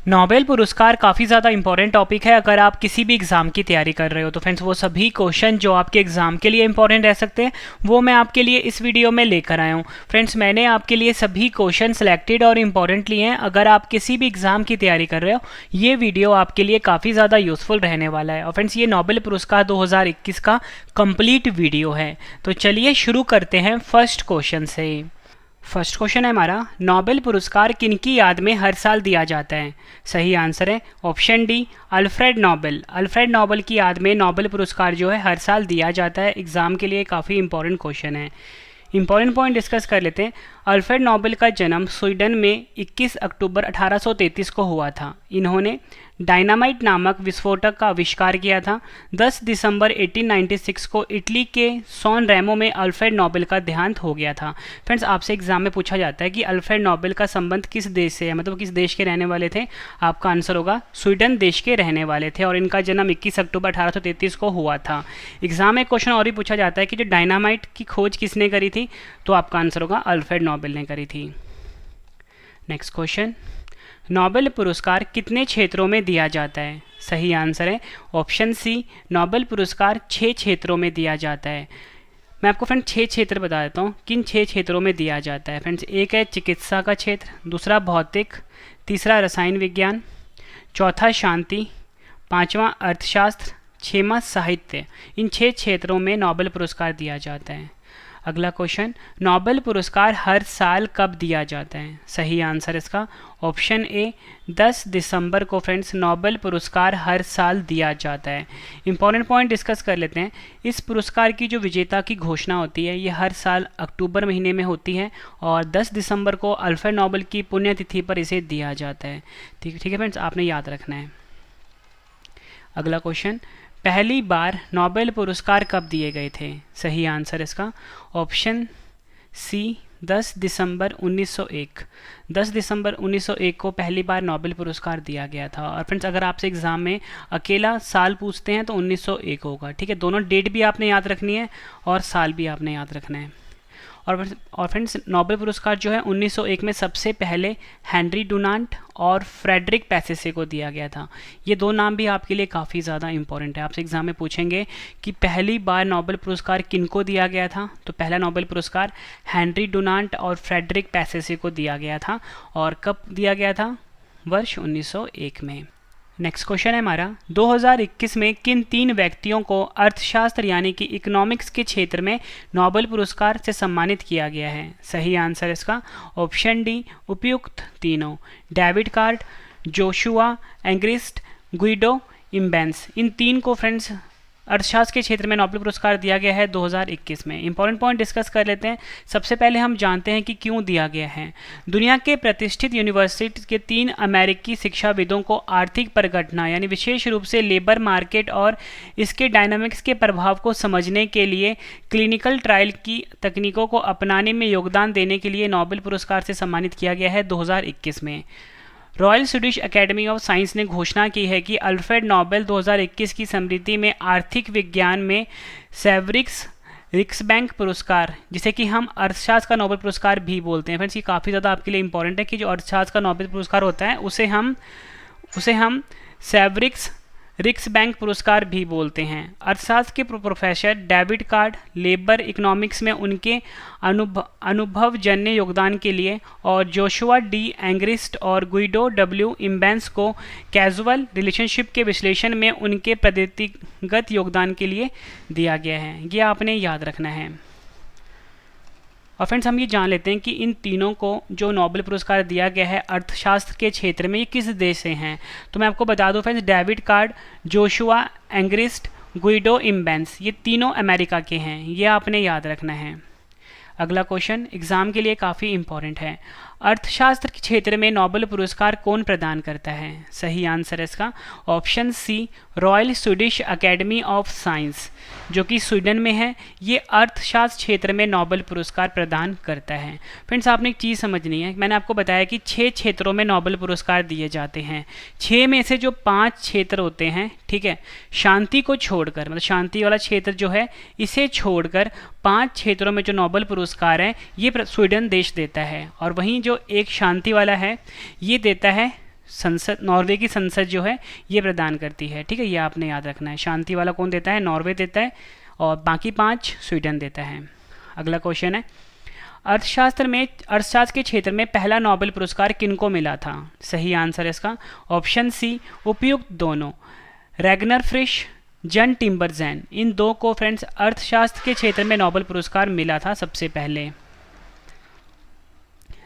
Nobel पुरस्कार काफ़ी ज़्यादा इंपॉर्टेंट टॉपिक है अगर आप किसी भी एग्ज़ाम की तैयारी कर रहे हो। तो फ्रेंड्स वो सभी क्वेश्चन जो आपके एग्ज़ाम के लिए इंपॉर्टेंट रह सकते हैं वो मैं आपके लिए इस वीडियो में लेकर आया हूँ। फ्रेंड्स मैंने आपके लिए सभी क्वेश्चन सेलेक्टेड और इम्पॉर्टेंट लिए हैं। अगर आप किसी भी एग्ज़ाम की तैयारी कर रहे हो ये वीडियो आपके लिए काफ़ी ज़्यादा यूज़फुल रहने वाला है। और फ्रेंड्स ये नोबेल पुरस्कार 2021 का कंप्लीट वीडियो है। तो चलिए शुरू करते हैं फर्स्ट क्वेश्चन से। फर्स्ट क्वेश्चन है हमारा, नोबेल पुरस्कार किनकी याद में हर साल दिया जाता है? सही आंसर है option D, Alfred Nobel. Alfred Nobel की याद में नोबेल पुरस्कार जो है हर साल दिया जाता है। एग्जाम के लिए काफ़ी इंपॉर्टेंट क्वेश्चन है। इंपॉर्टेंट पॉइंट डिस्कस कर लेते हैं। अल्फ्रेड नोबेल का जन्म स्वीडन में 21 अक्टूबर 1833 को हुआ था। इन्होंने डायनामाइट नामक विस्फोटक का आविष्कार किया था। 10 दिसंबर 1896 को इटली के सॉन रेमो में अल्फ्रेड नोबेल का देहांत हो गया था। फ्रेंड्स आपसे एग्जाम में पूछा जाता है कि अल्फ्रेड नोबेल का संबंध किस देश से है, मतलब किस देश के रहने वाले थे? आपका आंसर होगा स्वीडन देश के रहने वाले थे और इनका जन्म 21 अक्टूबर 1833 को हुआ था। एग्जाम में क्वेश्चन और भी पूछा जाता है कि जो डायनामाइट की खोज किसने करी थी? तो आपका आंसर होगा अल्फ्रेड नोबेल ने करी थी। नेक्स्ट क्वेश्चन, नोबेल पुरस्कार कितने क्षेत्रों में दिया जाता है? सही आंसर है ऑप्शन सी, नोबेल पुरस्कार 6 क्षेत्रों में दिया जाता है। मैं आपको फ्रेंड 6 क्षेत्र बता देता हूँ किन 6 क्षेत्रों में दिया जाता है। फ्रेंड्स एक है चिकित्सा का क्षेत्र, दूसरा भौतिक, तीसरा रसायन विज्ञान, चौथा शांति, पांचवा अर्थशास्त्र, छठवां साहित्य। इन 6 क्षेत्रों में नोबेल पुरस्कार दिया जाता है। अगला क्वेश्चन, नोबेल पुरस्कार हर साल कब दिया जाता है? सही आंसर इसका ऑप्शन ए, 10 दिसंबर को फ्रेंड्स नोबेल पुरस्कार हर साल दिया जाता है। इंपॉर्टेंट पॉइंट डिस्कस कर लेते हैं। इस पुरस्कार की जो विजेता की घोषणा होती है ये हर साल अक्टूबर महीने में होती है और 10 दिसंबर को अल्फ्रेड नोबेल की पुण्यतिथि पर इसे दिया जाता है। ठीक है फ्रेंड्स, आपने याद रखना है। अगला क्वेश्चन, पहली बार नोबेल पुरस्कार कब दिए गए थे? सही आंसर इसका ऑप्शन सी, 10 दिसंबर 1901। 10 दिसंबर 1901 को पहली बार नोबेल पुरस्कार दिया गया था। और फ्रेंड्स अगर आपसे एग्जाम में अकेला साल पूछते हैं तो 1901 होगा। ठीक है, दोनों डेट भी आपने याद रखनी है और साल भी आपने याद रखना है। और फ्रेंड्स नोबेल पुरस्कार जो है 1901 में सबसे पहले हेनरी डुनांट और फ्रेडरिक पैसेसे को दिया गया था। ये दो नाम भी आपके लिए काफ़ी ज़्यादा इंपॉर्टेंट है। आपसे एग्जाम में पूछेंगे कि पहली बार नोबेल पुरस्कार किनको दिया गया था? तो पहला नोबेल पुरस्कार हेनरी डुनांट और फ्रेडरिक पैसेसे को दिया गया था। और कब दिया गया था? वर्ष 1901 में। नेक्स्ट क्वेश्चन है हमारा, 2021 में किन 3 व्यक्तियों को अर्थशास्त्र यानी कि इकोनॉमिक्स के क्षेत्र में नोबेल पुरस्कार से सम्मानित किया गया है? सही आंसर इसका ऑप्शन डी, उपयुक्त तीनों, David Card, Joshua Angrist, Guido Imbens. इन 3 को फ्रेंड्स अर्थशास्त्र के क्षेत्र में नोबेल पुरस्कार दिया गया है 2021 में। इंपॉर्टेंट पॉइंट डिस्कस कर लेते हैं। सबसे पहले हम जानते हैं कि क्यों दिया गया है। दुनिया के प्रतिष्ठित यूनिवर्सिटी के 3 अमेरिकी शिक्षाविदों को आर्थिक परिघटना यानी विशेष रूप से लेबर मार्केट और इसके डायनामिक्स के प्रभाव को समझने के लिए क्लिनिकल ट्रायल की तकनीकों को अपनाने में योगदान देने के लिए नोबेल पुरस्कार से सम्मानित किया गया है 2021 में। Royal Swedish Academy of science ने घोषणा की है कि अल्फ्रेड नोबेल 2021 की स्मृति में आर्थिक विज्ञान में सेवरिक्स रिक्सबैंक पुरस्कार, जिसे कि हम अर्थशास्त्र का नोबेल पुरस्कार भी बोलते हैं। फ्रेंड्स ये काफ़ी ज़्यादा आपके लिए इंपॉर्टेंट है कि जो अर्थशास्त्र का नोबेल पुरस्कार होता है उसे हम सेवरिक्स रिक्सबैंक पुरस्कार भी बोलते हैं। अर्थशास्त्र के professor David card labour economics में उनके अनुभवजन्य योगदान के लिए और जोशुआ डी एंग्रिस्ट और गुइडो डब्ल्यू इम्बेंस को कैजुअल रिलेशनशिप के विश्लेषण में उनके प्रगतिगत योगदान के लिए दिया गया है। ये आपने याद रखना है। और फ्रेंड्स हम ये जान लेते हैं कि इन तीनों को जो नोबेल पुरस्कार दिया गया है अर्थशास्त्र के क्षेत्र में ये किस देश से हैं? तो मैं आपको बता दूं friends, David Card, Joshua Angrist, Guido immense, ये तीनों अमेरिका के हैं। ये आपने याद रखना है। अगला क्वेश्चन एग्जाम के लिए काफ़ी इंपॉर्टेंट है। अर्थशास्त्र के क्षेत्र में नोबेल पुरस्कार कौन प्रदान करता है? सही आंसर है इसका option C, Royal Swedish Academy of Science, जो कि स्वीडन में है। ये अर्थशास्त्र क्षेत्र में नोबेल पुरस्कार प्रदान करता है। फ्रेंड्स आपने एक चीज़ समझनी है, मैंने आपको बताया कि 6 क्षेत्रों में नोबेल पुरस्कार दिए जाते हैं। 6 में से जो 5 क्षेत्र होते हैं, ठीक है, शांति को छोड़कर, मतलब शांति वाला क्षेत्र जो है इसे छोड़कर 5 क्षेत्रों में जो नोबेल पुरस्कार है ये स्वीडन देश देता है। और वहीं जो एक शांति वाला है ये देता है संसद, नॉर्वे की संसद जो है ये प्रदान करती है। ठीक है, ये आपने याद रखना है। शांति वाला कौन देता है? नॉर्वे देता है, और बाकी 5 स्वीडन देता है। अगला क्वेश्चन है, अर्थशास्त्र के क्षेत्र में पहला नोबेल पुरस्कार किनको मिला था? सही आंसर है इसका ऑप्शन सी, उपयुक्त दोनों। रैगनर फ्रिश, जन टिम्बरजैन, इन दो को फ्रेंड्स अर्थशास्त्र के क्षेत्र में नोबेल पुरस्कार मिला था सबसे पहले।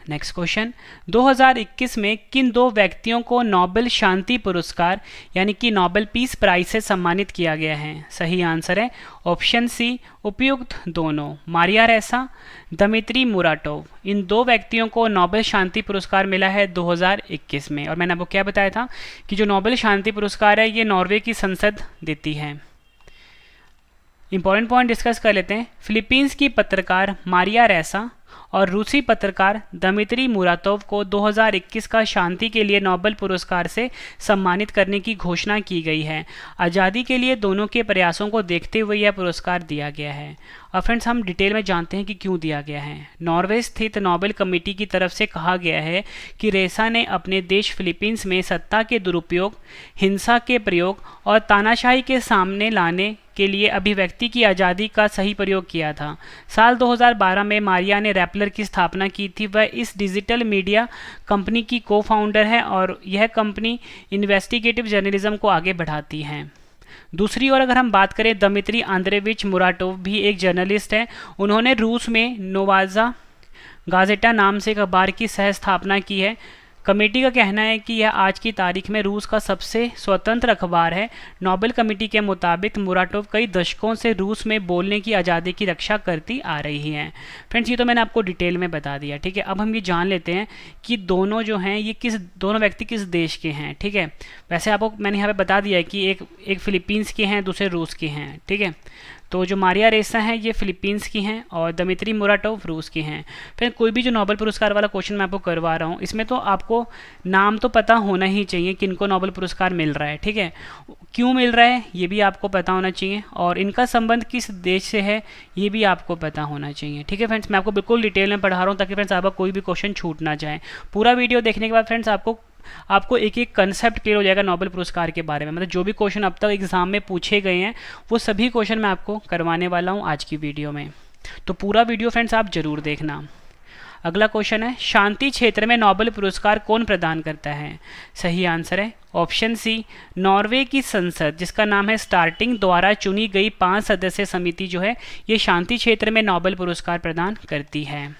नेक्स्ट क्वेश्चन, 2021 में किन 2 व्यक्तियों को नोबेल शांति पुरस्कार यानी कि नोबेल पीस प्राइज से सम्मानित किया गया है? सही आंसर है ऑप्शन सी, उपयुक्त दोनों। मारिया रेसा, दमित्री मुराटोव, इन 2 व्यक्तियों को नोबेल शांति पुरस्कार मिला है 2021 में। और मैंने आपको क्या बताया था कि जो नोबेल शांति पुरस्कार है ये नॉर्वे की संसद देती है। इंपॉर्टेंट पॉइंट डिस्कस कर लेते हैं। फिलीपींस की पत्रकार मारिया रेसा और रूसी पत्रकार दमित्री मुरातोव को 2021 का शांति के लिए नोबेल पुरस्कार से सम्मानित करने की घोषणा की गई है। आज़ादी के लिए दोनों के प्रयासों को देखते हुए यह पुरस्कार दिया गया है। अब फ्रेंड्स हम डिटेल में जानते हैं कि क्यों दिया गया है। नॉर्वे स्थित नोबेल कमेटी की तरफ से कहा गया है कि रेसा ने अपने देश फिलीपींस में सत्ता के दुरुपयोग, हिंसा के प्रयोग और तानाशाही के सामने लाने के लिए अभिव्यक्ति की आज़ादी का सही प्रयोग किया था। साल 2012 में मारिया ने रैपलर की स्थापना की थी। वह इस डिजिटल मीडिया कंपनी की को फाउंडर है और यह कंपनी इन्वेस्टिगेटिव जर्नलिज्म को आगे बढ़ाती है। दूसरी ओर अगर हम बात करें, दमित्री आंद्रेविच मुराटोव भी एक जर्नलिस्ट है। उन्होंने रूस में नोवाजा गाजेटा नाम से एक अखबार की सह स्थापना की है। कमेटी का कहना है कि यह आज की तारीख में रूस का सबसे स्वतंत्र अखबार है। नोबेल कमेटी के मुताबिक मुराटोव कई दशकों से रूस में बोलने की आज़ादी की रक्षा करती आ रही हैं। फ्रेंड्स ये तो मैंने आपको डिटेल में बता दिया। ठीक है, अब हम ये जान लेते हैं कि दोनों जो हैं ये दोनों व्यक्ति किस देश के हैं। ठीक है, वैसे आपको मैंने यहाँ पे बता दिया है कि एक फिलीपींस के हैं, दूसरे रूस के हैं। ठीक है, तो जो मारिया रेसा हैं ये फिलीपींस की हैं और दमित्री मुराटोव रूस की हैं। फिर कोई भी जो नोबेल पुरस्कार वाला क्वेश्चन मैं आपको करवा रहा हूँ इसमें तो आपको नाम तो पता होना ही चाहिए किनको नोबेल पुरस्कार मिल रहा है। ठीक है, क्यों मिल रहा है ये भी आपको पता होना चाहिए, और इनका संबंध किस देश से है ये भी आपको पता होना चाहिए। ठीक है फ्रेंड्स, मैं आपको बिल्कुल डिटेल में पढ़ा रहा हूँ ताकि फ्रेंड्स आपका कोई भी क्वेश्चन छूट ना जाए। पूरा वीडियो देखने के बाद फ्रेंड्स आपको एक एक कंसेप्ट क्लियर हो जाएगा नोबेल पुरस्कार के बारे में। मतलब जो भी क्वेश्चन अब तक एग्जाम में पूछे गए हैं वो सभी क्वेश्चन मैं आपको करवाने वाला हूं आज की वीडियो में, तो पूरा वीडियो फ्रेंड्स आप जरूर देखना। अगला क्वेश्चन है, शांति क्षेत्र में नोबेल पुरस्कार कौन प्रदान करता है? सही आंसर है ऑप्शन सी, नॉर्वे की संसद जिसका नाम है स्टार्टिंग द्वारा चुनी गई 5 सदस्य समिति जो है ये शांति क्षेत्र में नोबेल पुरस्कार प्रदान करती है।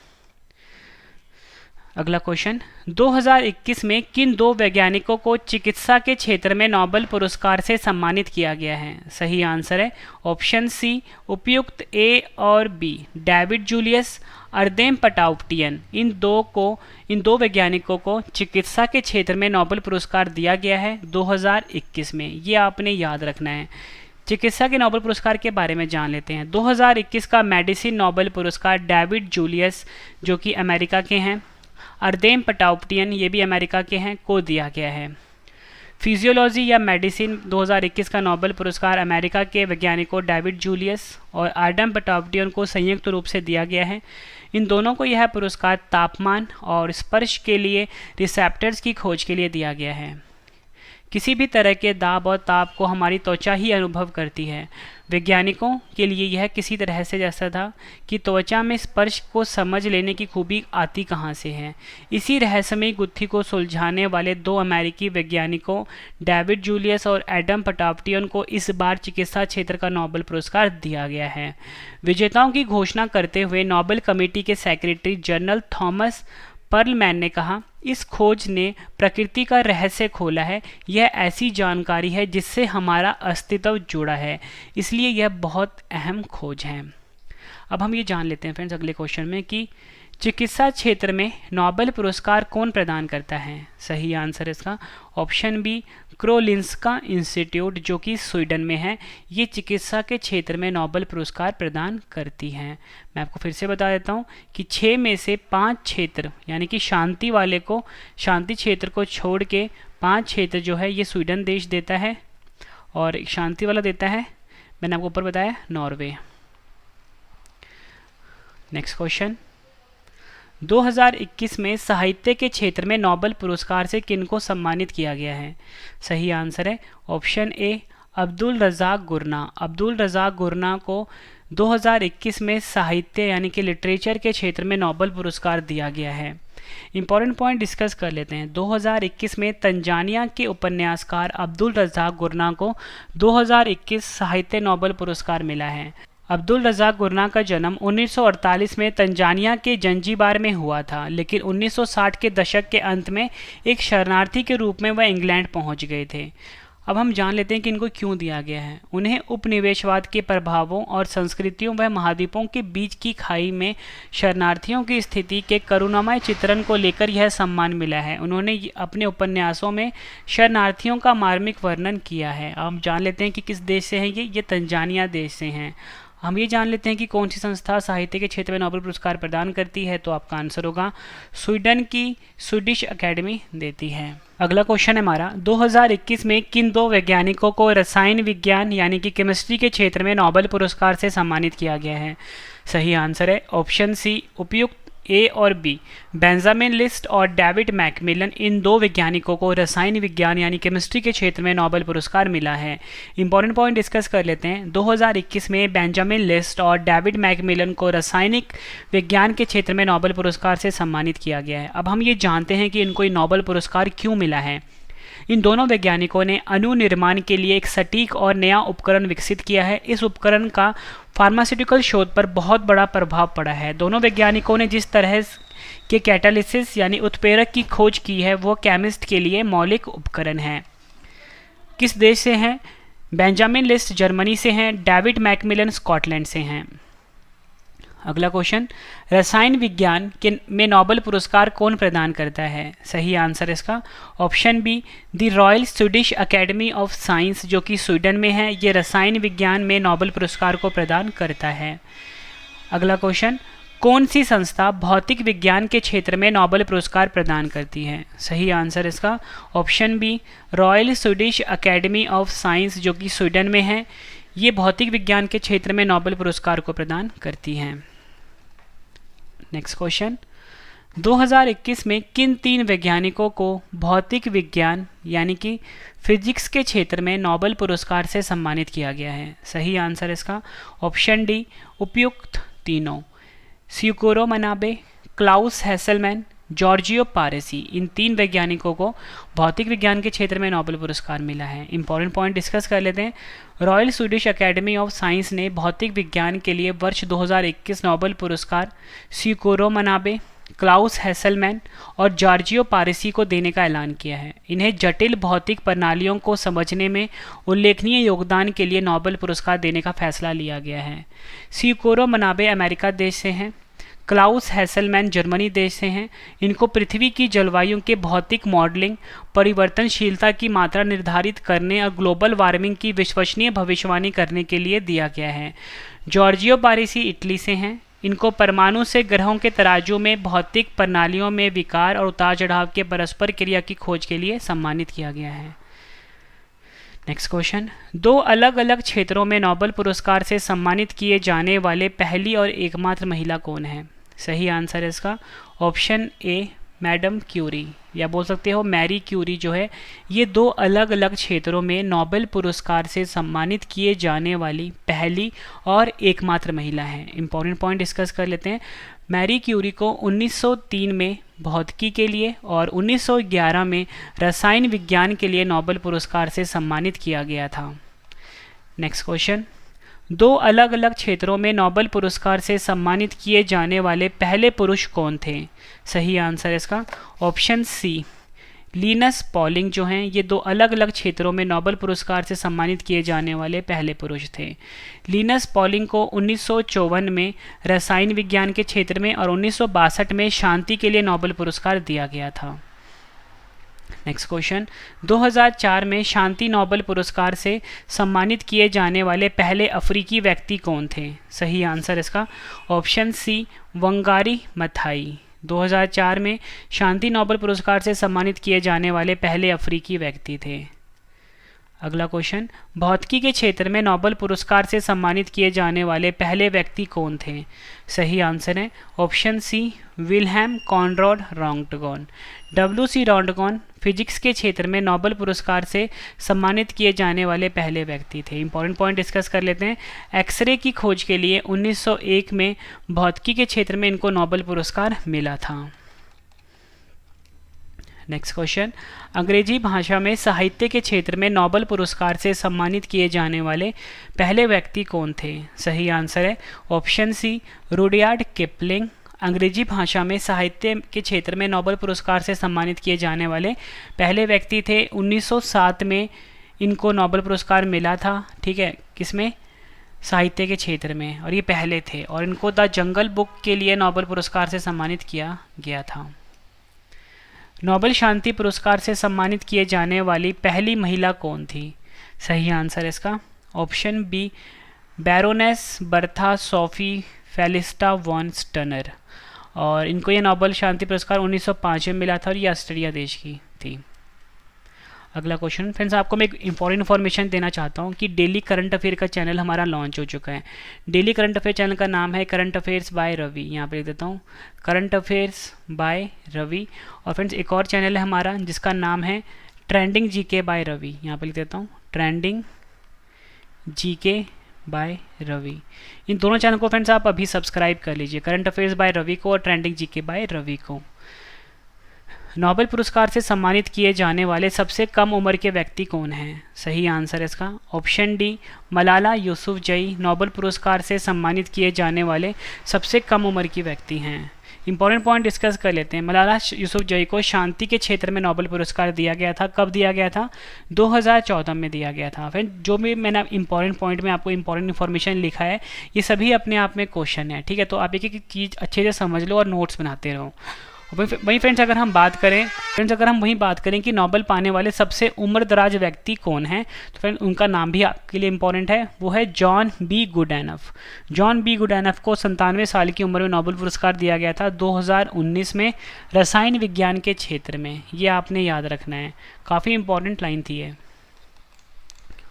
अगला क्वेश्चन, 2021 में किन 2 वैज्ञानिकों को चिकित्सा के क्षेत्र में नोबेल पुरस्कार से सम्मानित किया गया है? सही आंसर है ऑप्शन सी, उपयुक्त ए और बी। डेविड जूलियस, अर्देम पटाउप्टियन, इन दो वैज्ञानिकों को चिकित्सा के क्षेत्र में नोबेल पुरस्कार दिया गया है 2021 में। ये आपने याद रखना है। चिकित्सा के नोबेल पुरस्कार के बारे में जान लेते हैं। 2021 का मेडिसिन नोबेल पुरस्कार डेविड जूलियस जो कि अमेरिका के हैं, अर्देम पटाउप्टियन ये भी अमेरिका के हैं, को दिया गया है। फिजियोलॉजी या मेडिसिन 2021 का नोबेल पुरस्कार अमेरिका के वैज्ञानिकों डेविड जूलियस और अर्देम पटाउप्टियन को संयुक्त रूप से दिया गया है। इन दोनों को यह पुरस्कार तापमान और स्पर्श के लिए रिसेप्टर्स की खोज के लिए दिया गया है। किसी भी तरह के दाब और ताप को हमारी त्वचा ही अनुभव करती है। वैज्ञानिकों के लिए यह किसी तरह से जैसा था कि त्वचा में स्पर्श को समझ लेने की खूबी आती कहाँ से है। इसी रहस्यमयी गुत्थी को सुलझाने वाले 2 अमेरिकी वैज्ञानिकों डेविड जूलियस और एडम पटाउप्टियन को इस बार चिकित्सा क्षेत्र का नोबेल पुरस्कार दिया गया है। विजेताओं की घोषणा करते हुए नोबेल कमेटी के सेक्रेटरी जनरल थॉमस पर्लमैन ने कहा, इस खोज ने प्रकृति का रहस्य खोला है। यह ऐसी जानकारी है जिससे हमारा अस्तित्व जुड़ा है, इसलिए यह बहुत अहम खोज है। अब हम ये जान लेते हैं फ्रेंड्स अगले क्वेश्चन में कि चिकित्सा क्षेत्र में नोबेल पुरस्कार कौन प्रदान करता है? सही आंसर इसका ऑप्शन बी, क्रोलिंस्का इंस्टीट्यूट जो कि स्वीडन में है, ये चिकित्सा के क्षेत्र में नोबेल पुरस्कार प्रदान करती हैं। मैं आपको फिर से बता देता हूँ कि 6 में से 5 क्षेत्र यानी कि शांति क्षेत्र को छोड़ के 5 क्षेत्र जो है ये स्वीडन देश देता है और शांति वाला देता है, मैंने आपको ऊपर बताया, नॉर्वे। नेक्स्ट क्वेश्चन, 2021 में साहित्य के क्षेत्र में नोबेल पुरस्कार से किनको सम्मानित किया गया है? सही आंसर है ऑप्शन ए अब्दुल रज़ाक गुरना। अब्दुल रज़ाक गुरना को 2021 में साहित्य यानी कि लिटरेचर के क्षेत्र में नोबेल पुरस्कार दिया गया है। इंपॉर्टेंट पॉइंट डिस्कस कर लेते हैं। 2021 में तंजानिया के उपन्यासकार अब्दुल रज़ाक गुरना को 2021 साहित्य नोबेल पुरस्कार मिला है। अब्दुल रज़ाक गुरना का जन्म 1948 में तंजानिया के जंजीबार में हुआ था, लेकिन 1960 के दशक के अंत में एक शरणार्थी के रूप में वह इंग्लैंड पहुंच गए थे। अब हम जान लेते हैं कि इनको क्यों दिया गया है। उन्हें उपनिवेशवाद के प्रभावों और संस्कृतियों व महाद्वीपों के बीच की खाई में शरणार्थियों की स्थिति के करुणामय चित्रण को लेकर यह सम्मान मिला है। उन्होंने अपने उपन्यासों में शरणार्थियों का मार्मिक वर्णन किया है। अब हम जान लेते हैं कि किस देश से हैं ये तंजानिया देश से हैं। हम ये जान लेते हैं कि कौन सी संस्था साहित्य के क्षेत्र में नोबेल पुरस्कार प्रदान करती है, तो आपका आंसर होगा स्वीडन की स्वीडिश अकेडमी देती है। अगला क्वेश्चन है हमारा, 2021 में किन दो वैज्ञानिकों को रसायन विज्ञान यानी कि केमिस्ट्री के क्षेत्र में नोबेल पुरस्कार से सम्मानित किया गया है? सही आंसर है ऑप्शन सी उपयुक्त ए और बी। बेंजामिन लिस्ट और डेविड मैकमिलन, इन दो वैज्ञानिकों को रसायन विज्ञान यानी केमिस्ट्री के क्षेत्र में नोबेल पुरस्कार मिला है। इंपॉर्टेंट पॉइंट डिस्कस कर लेते हैं। 2021 में बेंजामिन लिस्ट और डेविड मैकमिलन को रासायनिक विज्ञान के क्षेत्र में नोबेल पुरस्कार से सम्मानित किया गया है। अब हम ये जानते हैं कि इनको नोबेल पुरस्कार क्यों मिला है। इन दोनों वैज्ञानिकों ने अणु निर्माण के लिए एक सटीक और नया उपकरण विकसित किया है। इस उपकरण का फार्मास्यूटिकल शोध पर बहुत बड़ा प्रभाव पड़ा है। दोनों वैज्ञानिकों ने जिस तरह के कैटालिसिस यानी उत्प्रेरक की खोज की है वो केमिस्ट के लिए मौलिक उपकरण है। किस देश से हैं? बेंजामिन लिस्ट जर्मनी से हैं, डेविड मैकमिलन स्कॉटलैंड से हैं। अगला क्वेश्चन, रसायन विज्ञान के में नोबेल पुरस्कार कौन प्रदान करता है? सही आंसर इसका option be the royal Swedish Academy of Science, जो कि स्वीडन में है। ये रसायन विज्ञान में नोबेल पुरस्कार को प्रदान करता है। अगला क्वेश्चन, कौन सी संस्था भौतिक विज्ञान के क्षेत्र में नोबेल पुरस्कार प्रदान करती है? सही आंसर इसका option B Royal Swedish Academy of Science, जो कि स्वीडन में है। ये भौतिक विज्ञान के क्षेत्र में नोबेल पुरस्कार को प्रदान करती हैं। नेक्स्ट क्वेश्चन, 2021 में किन तीन वैज्ञानिकों को भौतिक विज्ञान यानी कि फिजिक्स के क्षेत्र में नोबेल पुरस्कार से सम्मानित किया गया है? सही आंसर इसका ऑप्शन डी उपयुक्त तीनों। स्यूकोरो मनाबे, क्लाउस हेसलमैन, जॉर्जियो पारेसी, इन तीन वैज्ञानिकों को भौतिक विज्ञान के क्षेत्र में नोबेल पुरस्कार मिला है। इंपॉर्टेंट पॉइंट डिस्कस कर लेते हैं। Royal Swedish Academy of science ने भौतिक विज्ञान के लिए वर्ष 2021 नोबेल पुरस्कार स्यूकोरो मनाबे, क्लाउस हेसलमैन और जॉर्जियो पारेसी को देने का ऐलान किया है। इन्हें जटिल भौतिक प्रणालियों को समझने में उल्लेखनीय योगदान के लिए नोबेल पुरस्कार देने का फैसला लिया गया है। स्यूकोरो मनाबे अमेरिका देश से हैं, क्लाउस हेसलमैन जर्मनी देश से हैं। इनको पृथ्वी की जलवायु के भौतिक मॉडलिंग, परिवर्तनशीलता की मात्रा निर्धारित करने और ग्लोबल वार्मिंग की विश्वसनीय भविष्यवाणी करने के लिए दिया गया है। जॉर्जियो पारेसी इटली से हैं। इनको परमाणु से ग्रहों के तराजू में भौतिक प्रणालियों में विकार और उतार चढ़ाव के परस्पर क्रिया की खोज के लिए सम्मानित किया गया है। नेक्स्ट क्वेश्चन, दो अलग अलग क्षेत्रों में नोबेल पुरस्कार से सम्मानित किए जाने वाले पहली और एकमात्र महिला कौन है? सही आंसर है इसका ऑप्शन ए मैडम क्यूरी, या बोल सकते हो मैरी क्यूरी जो है, ये दो अलग अलग क्षेत्रों में नोबेल पुरस्कार से सम्मानित किए जाने वाली पहली और एकमात्र महिला है। इंपॉर्टेंट पॉइंट डिस्कस कर लेते हैं। मैरी क्यूरी को 1903 में भौतिकी के लिए और 1911 में रसायन विज्ञान के लिए नोबेल पुरस्कार से सम्मानित किया गया था। नेक्स्ट क्वेश्चन, दो अलग अलग क्षेत्रों में नोबेल पुरस्कार से सम्मानित किए जाने वाले पहले पुरुष कौन थे? सही आंसर इसका ऑप्शन सी लिनस पॉलिंग जो हैं, ये दो अलग अलग क्षेत्रों में नोबेल पुरस्कार से सम्मानित किए जाने वाले पहले पुरुष थे। लिनस पॉलिंग को 1954 में रसायन विज्ञान के क्षेत्र में और 1962 में शांति के लिए नोबेल पुरस्कार दिया गया था। नेक्स्ट क्वेश्चन, 2004 में शांति नोबेल पुरस्कार से सम्मानित किए जाने वाले पहले अफ्रीकी व्यक्ति कौन थे? सही आंसर इसका ऑप्शन सी वंगारी मथाई। 2004 में शांति नोबेल पुरस्कार से सम्मानित किए जाने वाले पहले अफ्रीकी व्यक्ति थे। अगला क्वेश्चन, भौतिकी के क्षेत्र में नोबेल पुरस्कार से सम्मानित किए जाने वाले पहले व्यक्ति कौन थे? सही आंसर है option C Wilhelm Conrad Roentgen. W.C. Roentgen physics के क्षेत्र में नोबेल पुरस्कार से सम्मानित किए जाने वाले पहले व्यक्ति थे। इंपॉर्टेंट पॉइंट डिस्कस कर लेते हैं। एक्सरे की खोज के लिए 1901 में भौतिकी के क्षेत्र में इनको नोबेल पुरस्कार मिला था। नेक्स्ट क्वेश्चन, अंग्रेजी भाषा में साहित्य के क्षेत्र में नोबेल पुरस्कार से सम्मानित किए जाने वाले पहले व्यक्ति कौन थे? सही आंसर है ऑप्शन सी रुडयार्ड किपलिंग। अंग्रेजी भाषा में साहित्य के क्षेत्र में नोबेल पुरस्कार से सम्मानित किए जाने वाले पहले व्यक्ति थे। 1907 में इनको नोबेल पुरस्कार मिला था। ठीक है, किसमें? साहित्य के क्षेत्र में, और ये पहले थे, और इनको द जंगल बुक के लिए नोबेल पुरस्कार से सम्मानित किया गया था। नोबेल शांति पुरस्कार से सम्मानित किए जाने वाली पहली महिला कौन थी? सही आंसर इसका option B Baroness Bertha Sophie Felicita von Suttner, और इनको ये नोबेल शांति पुरस्कार 1905 में मिला था, और ये ऑस्ट्रेलिया देश की थी। अगला क्वेश्चन, फ्रेंड्स आपको मैं एक इंपॉर्टेंट इन्फॉर्मेशन देना चाहता हूँ कि डेली करंट अफेयर का चैनल हमारा लॉन्च हो चुका है। डेली करंट अफेयर चैनल का नाम है करंट अफेयर्स बाय रवि। यहाँ पे लिख देता हूँ करंट अफेयर्स बाय रवि। और फ्रेंड्स एक और चैनल है हमारा जिसका नाम है ट्रेंडिंग जीके बाय रवि। यहाँ पे लिख देता हूँ ट्रेंडिंग जीके बाय रवि। इन दोनों चैनल को फ्रेंड्स आप अभी सब्सक्राइब कर लीजिए, करंट अफेयर्स बाय रवि को और ट्रेंडिंग जीके बाय रवि को। नोबेल पुरस्कार से सम्मानित किए जाने वाले सबसे कम उम्र के व्यक्ति कौन हैं? सही आंसर है इसका option D Malala Yousafzai Nobel पुरस्कार से सम्मानित किए जाने वाले सबसे कम उम्र की व्यक्ति हैं। इंपॉर्टेंट पॉइंट डिस्कस कर लेते हैं। मलाला यूसुफजई को शांति के क्षेत्र में नोबेल पुरस्कार दिया गया था। कब दिया गया था? 2014 में दिया गया था। फिर जो भी मैंने इंपॉर्टेंट पॉइंट में आपको इंपॉर्टेंट इन्फॉर्मेशन लिखा है, ये सभी अपने आप में क्वेश्चन है। ठीक है, तो आप एक एक चीज़ अच्छे से समझ लो और नोट्स बनाते रहो। वही फ्रेंड्स अगर हम बात करें कि नोबेल पाने वाले सबसे उम्र दराज व्यक्ति कौन हैं, तो फ्रेंड उनका नाम भी आपके लिए इंपॉर्टेंट है। वो है जॉन बी गुडएनफ। जॉन बी गुडएनफ को 97 साल की उम्र में नोबेल पुरस्कार दिया गया था 2019 में रसायन विज्ञान के क्षेत्र में। ये आपने याद रखना है, काफ़ी इंपॉर्टेंट लाइन थी ये।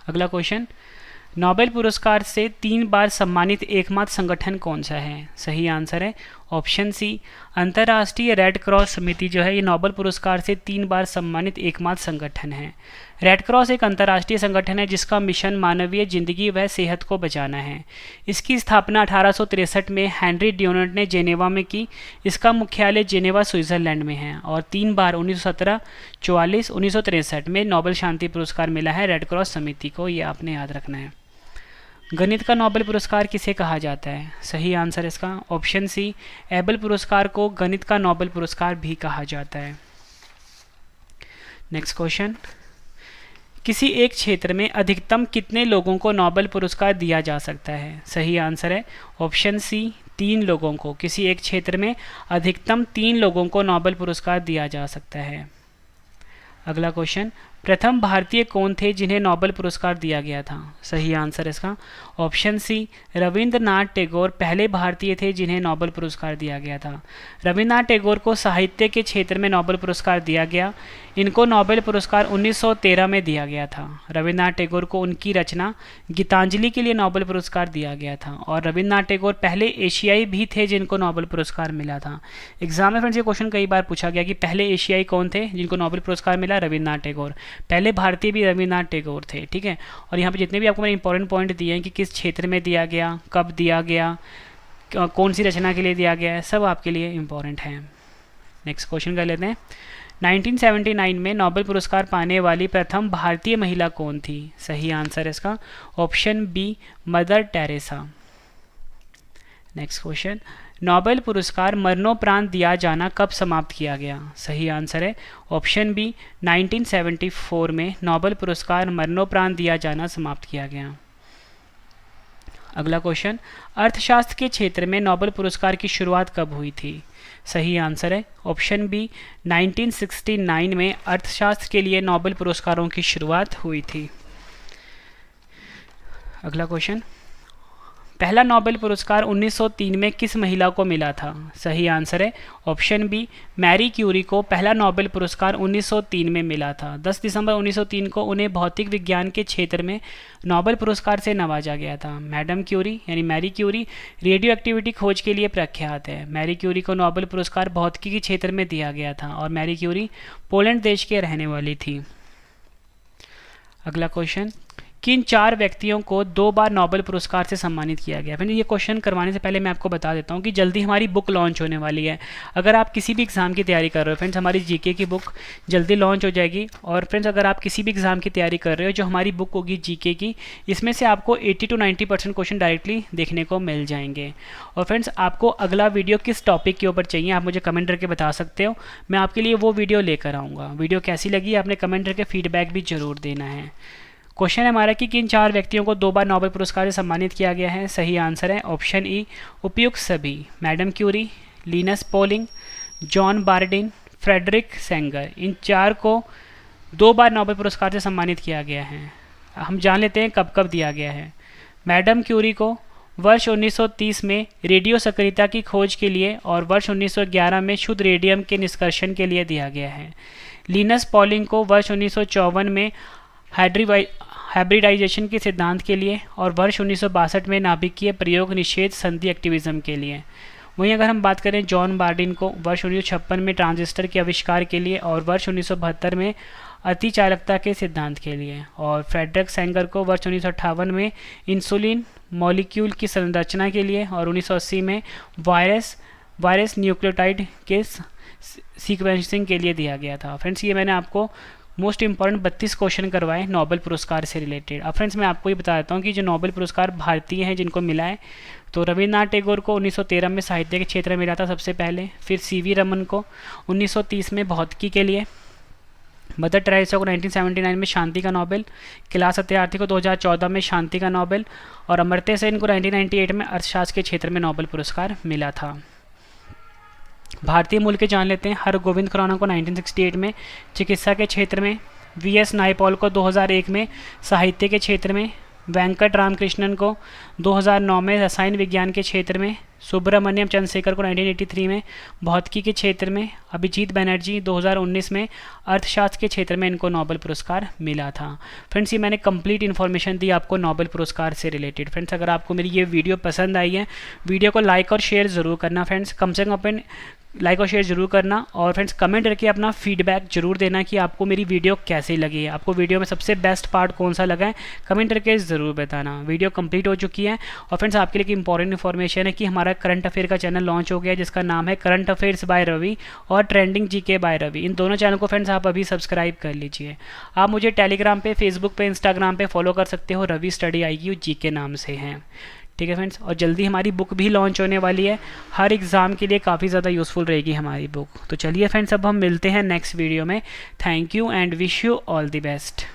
अगला क्वेश्चन, नोबेल पुरस्कार से 3 बार सम्मानित एकमात्र संगठन कौन सा है? सही आंसर है ऑप्शन सी अंतर्राष्ट्रीय रेड क्रॉस समिति जो है ये नोबेल पुरस्कार से 3 बार सम्मानित एकमात्र संगठन है। रेड क्रॉस एक अंतर्राष्ट्रीय संगठन है जिसका मिशन मानवीय जिंदगी व सेहत को बचाना है। इसकी स्थापना 1863 में हेनरी ड्यूनेंट ने जेनेवा में की। इसका मुख्यालय जेनेवा स्विट्जरलैंड में है, और 3 बार 1917, 1944, 1963 में नोबेल शांति पुरस्कार मिला है रेड क्रॉस समिति को। ये आपने याद रखना है। गणित का नोबेल पुरस्कार किसे कहा जाता है? सही आंसर इसका ऑप्शन सी एबल पुरस्कार को गणित का नोबेल पुरस्कार भी कहा जाता है। नेक्स्ट क्वेश्चन, किसी एक क्षेत्र में अधिकतम कितने लोगों को नोबेल पुरस्कार दिया जा सकता है? सही आंसर है ऑप्शन सी 3 लोगों को। किसी एक क्षेत्र में अधिकतम 3 लोगों को नोबेल पुरस्कार दिया जा सकता है। अगला क्वेश्चन, प्रथम भारतीय कौन थे जिन्हें नोबेल पुरस्कार दिया गया था? सही आंसर इसका ऑप्शन सी रविंद्रनाथ टैगोर पहले भारतीय थे जिन्हें नोबेल पुरस्कार दिया गया था। रविंद्रनाथ टैगोर को साहित्य के क्षेत्र में नोबेल पुरस्कार दिया गया। इनको नोबेल पुरस्कार 1913 में दिया गया था। रविंद्रनाथ टैगोर को उनकी रचना गीतांजलि के लिए नोबेल पुरस्कार दिया गया था, और रविंद्रनाथ टैगोर पहले एशियाई भी थे जिनको नोबेल पुरस्कार मिला था। एग्जाम में फ्रेंड्स ये क्वेश्चन कई बार पूछा गया कि पहले एशियाई कौन थे जिनको नोबेल पुरस्कार मिला? रविंद्रनाथ टैगोर। पहले भारतीय भी रविंद्रनाथ टैगोर थे। ठीक है, और यहाँ पे जितने भी आपको मैंने इंपॉर्टेंट पॉइंट दिए हैं कि किस क्षेत्र में दिया गया, कब दिया गया, कौन सी रचना के लिए दिया गया है, सब आपके लिए इंपॉर्टेंट है। नेक्स्ट क्वेश्चन कर लेते हैं। 1979 में नोबेल पुरस्कार पाने वाली प्रथम भारतीय महिला कौन थी? सही आंसर इसका option B Mother Teresa. Next question, Nobel पुरस्कार मरणोपरांत दिया जाना कब समाप्त किया गया? सही आंसर है ऑप्शन बी 1974 में नोबेल पुरस्कार मरणोपरांत दिया जाना समाप्त किया गया। अगला क्वेश्चन, अर्थशास्त्र के क्षेत्र में नोबेल पुरस्कार की शुरुआत कब हुई थी? सही आंसर है ऑप्शन बी 1969 में अर्थशास्त्र के लिए नोबेल पुरस्कारों की शुरुआत हुई थी। अगला क्वेश्चन, पहला नोबेल पुरस्कार 1903 में किस महिला को मिला था? सही आंसर है ऑप्शन बी, मैरी क्यूरी को पहला नोबेल पुरस्कार 1903 में मिला था। 10 दिसंबर 1903 को उन्हें भौतिक विज्ञान के क्षेत्र में नोबेल पुरस्कार से नवाजा गया था। मैडम क्यूरी यानी मैरी क्यूरी रेडियो एक्टिविटी खोज के लिए प्रख्यात है। मैरी क्यूरी को नोबेल पुरस्कार भौतिकी के क्षेत्र में दिया गया था और मैरी क्यूरी पोलैंड देश के रहने वाली थी। अगला क्वेश्चन, किन 4 व्यक्तियों को 2 बार नोबेल पुरस्कार से सम्मानित किया गया? फ्रेंड्स ये क्वेश्चन करवाने से पहले मैं आपको बता देता हूँ कि जल्दी हमारी बुक लॉन्च होने वाली है। अगर आप किसी भी एग्ज़ाम की तैयारी कर रहे हो फ्रेंड्स, हमारी जीके की बुक जल्दी लॉन्च हो जाएगी। और फ्रेंड्स अगर आप किसी भी एग्ज़ाम की तैयारी कर रहे हो, जो हमारी बुक होगी जीके की, इसमें से आपको 80 to 90% क्वेश्चन डायरेक्टली देखने को मिल जाएंगे। और फ्रेंड्स आपको अगला वीडियो किस टॉपिक के ऊपर चाहिए आप मुझे कमेंट करके बता सकते हो, मैं आपके लिए वो वीडियो लेकर आऊँगा। वीडियो कैसी लगी आपने कमेंट करके फीडबैक भी ज़रूर देना है। क्वेश्चन है हमारा कि किन 4 व्यक्तियों को 2 बार नोबेल पुरस्कार से सम्मानित किया गया है? सही आंसर है ऑप्शन ई, उपयुक्त सभी। Madam Curie, Linus Pauling, John Bardeen, Frederick Sanger, इन 4 को 2 बार नोबेल पुरस्कार से सम्मानित किया गया है। हम जान लेते हैं कब कब दिया गया है। मैडम क्यूरी को वर्ष 1930 में रेडियो सक्रियता की खोज के लिए और वर्ष 1911 में शुद्ध रेडियम के निष्कर्षण के लिए दिया गया है। लिनस पॉलिंग को वर्ष 1954 में हाइब्रिडाइजेशन के सिद्धांत के लिए और वर्ष 1962 में नाभिकीय प्रयोग निषेध संधि एक्टिविज्म के लिए। वहीं अगर हम बात करें जॉन बार्डिन को वर्ष 1956 में ट्रांजिस्टर के आविष्कार के लिए और वर्ष 1972 में अति चालकता के सिद्धांत के लिए। और फ्रेडरिक सेंगर को वर्ष 1958 में इंसुलिन मॉलिक्यूल की संरचना के लिए और 1980 में वायरस न्यूक्लियोटाइड के सीक्वेंसिंग के लिए दिया गया था। फ्रेंड्स ये मैंने आपको मोस्ट इंपॉर्टेंट 32 क्वेश्चन करवाए नोबेल पुरस्कार से रिलेटेड। अब फ्रेंड्स मैं आपको ये बता देता हूँ कि जो नोबेल पुरस्कार भारतीय हैं जिनको मिला है, तो रविन्द्रनाथ टैगोर को 1913 में साहित्य के क्षेत्र में मिला था सबसे पहले। फिर सीवी रमन को 1930 में भौतिकी के लिए। मदर टेरेसा को 1979 में शांति का नोबेल। कैलाश सत्यार्थी को 2014 में शांति का नोबेल। और अमर्त्य सेन को 1998 में अर्थशास्त्र के क्षेत्र में नोबेल पुरस्कार मिला था। भारतीय मूल के जान लेते हैं। हरगोविंद खुराना को 1968 में चिकित्सा के क्षेत्र में। वीएस नायपॉल को 2001 में साहित्य के क्षेत्र में। वेंकट रामकृष्णन को 2009 में रसायन विज्ञान के क्षेत्र में। सुब्रमण्यम चंद्रशेखर को 1983 में भौतिकी के क्षेत्र में। अभिजीत बनर्जी 2019 में अर्थशास्त्र के क्षेत्र में इनको नोबेल पुरस्कार मिला था। फ्रेंड्स ये मैंने कंप्लीट इन्फॉर्मेशन दी आपको नोबेल पुरस्कार से रिलेटेड। फ्रेंड्स अगर आपको मेरी ये वीडियो पसंद आई है, वीडियो को लाइक और शेयर ज़रूर करना फ्रेंड्स, कम से कम अपन लाइक और शेयर जरूर करना। और फ्रेंड्स कमेंट करके अपना फीडबैक जरूर देना कि आपको मेरी वीडियो कैसी लगी है, आपको वीडियो में सबसे बेस्ट पार्ट कौन सा लगा है, कमेंट करके ज़रूर बताना। वीडियो कंप्लीट हो चुकी है। और फ्रेंड्स आपके लिए एक इंपॉर्टेंट इन्फॉर्मेशन है कि हमारा करंट अफेयर का चैनल लॉन्च हो गया है जिसका नाम है करंट अफेयर्स बाय रवि और ट्रेंडिंग जीके बाय रवि। इन दोनों चैनल को फ्रेंड्स आप अभी सब्सक्राइब कर लीजिए। आप मुझे टेलीग्राम पे, फेसबुक पे, इंस्टाग्राम पे फॉलो कर सकते हो, रवि स्टडी IQ जीके नाम से हैं। ठीक है फ्रेंड्स, और जल्दी हमारी बुक भी लॉन्च होने वाली है। हर एग्ज़ाम के लिए काफ़ी ज़्यादा यूज़फुल रहेगी हमारी बुक। तो चलिए फ्रेंड्स अब हम मिलते हैं नेक्स्ट वीडियो में। Thank you and wish you all the best.